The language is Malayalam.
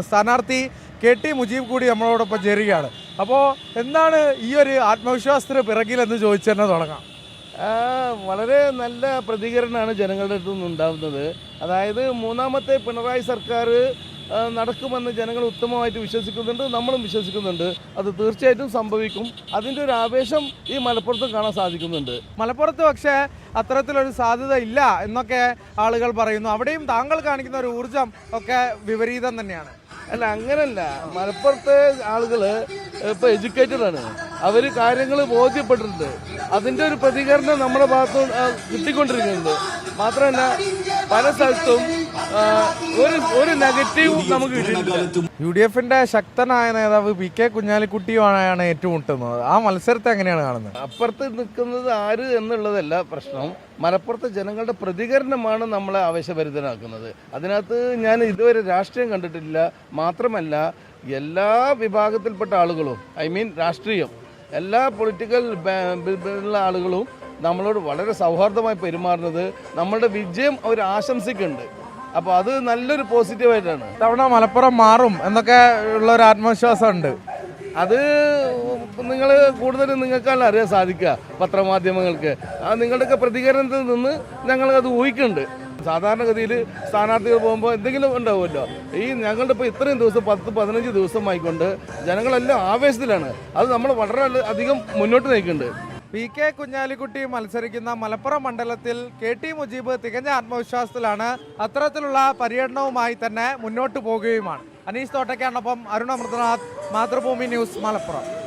സ്ഥാനാർത്ഥി കെ.ടി. മുജീബ് കൂടി നമ്മളോടൊപ്പം ചേരുകയാണ്. അപ്പോൾ എന്താണ് ഈ ഒരു ആത്മവിശ്വാസത്തിന് പിറകിലെന്ന് ചോദിച്ചു തന്നെ തുടങ്ങാം. വളരെ നല്ല പ്രതികരണമാണ് ജനങ്ങളുടെ അടുത്തു നിന്നുണ്ടാകുന്നത്. അതായത് മൂന്നാമത്തെ പിണറായി സർക്കാർ നടക്കുമെന്ന് ജനങ്ങൾ ഉത്തമമായിട്ട് വിശ്വസിക്കുന്നുണ്ട്, നമ്മളും വിശ്വസിക്കുന്നുണ്ട്. അത് തീർച്ചയായിട്ടും സംഭവിക്കും. അതിൻ്റെ ഒരു ആവേശം ഈ മലപ്പുറത്ത് കാണാൻ സാധിക്കുന്നുണ്ട്. മലപ്പുറത്ത് പക്ഷേ അത്തരത്തിലൊരു സാധ്യത ഇല്ല എന്നൊക്കെ ആളുകൾ പറയുന്നു. അവിടെയും താങ്കൾ കാണിക്കുന്ന ഒരു ഊർജം ഒക്കെ വിപരീതം തന്നെയാണ്. അല്ല, അങ്ങനല്ല. മലപ്പുറത്തെ ആളുകൾ ഇപ്പോൾ എഡ്യൂക്കേറ്റഡ് ആണ്, അവർ കാര്യങ്ങൾ ബോധ്യപ്പെട്ടിട്ടുണ്ട്. അതിൻ്റെ ഒരു പ്രതികരണം നമ്മുടെ ഭാഗത്ത് കിട്ടിക്കൊണ്ടിരിക്കുന്നുണ്ട്. മാത്രമല്ല പല സ്ഥലത്തും ഒരു നെഗറ്റീവ് നമുക്ക് കിട്ടിയിട്ടില്ല. UDF-ന്റെ ശക്തനായ നേതാവ് പി.കെ. കുഞ്ഞാലിക്കുട്ടിയുമാണ് ഏറ്റുമുട്ടുന്നത്. ആ മത്സരത്തെ എങ്ങനെയാണ് കാണുന്നത്? അപ്പുറത്ത് നിൽക്കുന്നത് ആര് എന്നുള്ളതല്ല പ്രശ്നം, മലപ്പുറത്തെ ജനങ്ങളുടെ പ്രതികരണമാണ് നമ്മളെ ആവേശഭരിതനാക്കുന്നത്. അതിനകത്ത് ഞാൻ ഇതുവരെ രാഷ്ട്രീയം കണ്ടിട്ടില്ല. മാത്രമല്ല എല്ലാ വിഭാഗത്തിൽപ്പെട്ട ആളുകളും, രാഷ്ട്രീയം, എല്ലാ പൊളിറ്റിക്കൽ ഉള്ള ആളുകളും നമ്മളോട് വളരെ സൗഹാർദ്ദമായി പെരുമാറുന്നത്, നമ്മളുടെ വിജയം അവർ ആശംസിക്കുന്നുണ്ട്. അപ്പോൾ അത് നല്ലൊരു പോസിറ്റീവായിട്ടാണ്. തവണ മലപ്പുറം മാറും എന്നൊക്കെ ഉള്ള ഒരു ആത്മവിശ്വാസം ഉണ്ട്. അത് നിങ്ങൾ കൂടുതലും നിങ്ങൾക്കല്ല അറിയാൻ സാധിക്കുക, പത്രമാധ്യമങ്ങൾക്ക്. നിങ്ങളുടെയൊക്കെ പ്രതികരണത്തിൽ നിന്ന് ഞങ്ങളത് ഊഹിക്കുന്നുണ്ട്. സാധാരണഗതിയിൽ സ്ഥാനാർത്ഥികൾ പോകുമ്പോൾ എന്തെങ്കിലും ഉണ്ടാവുമല്ലോ. ഞങ്ങളുടെ ഇപ്പോൾ ഇത്രയും ദിവസം 10-15 ദിവസമായിക്കൊണ്ട് ജനങ്ങളെല്ലാം ആവേശത്തിലാണ്. അത് നമ്മൾ വളരെ അധികം മുന്നോട്ട് നയിക്കുന്നുണ്ട്. പി.കെ. കുഞ്ഞാലിക്കുട്ടി മത്സരിക്കുന്ന മലപ്പുറം മണ്ഡലത്തിൽ കെ.ടി. മുജീബ് തികഞ്ഞ ആത്മവിശ്വാസത്തിലാണ്. അത്തരത്തിലുള്ള പര്യടനവുമായി തന്നെ മുന്നോട്ട് പോകുകയുമാണ്. അനീസ് തോട്ടയ്ക്കാണൊപ്പം അരുൺ അമൃതനാഥ്, മാതൃഭൂമി ന്യൂസ്, മലപ്പുറം.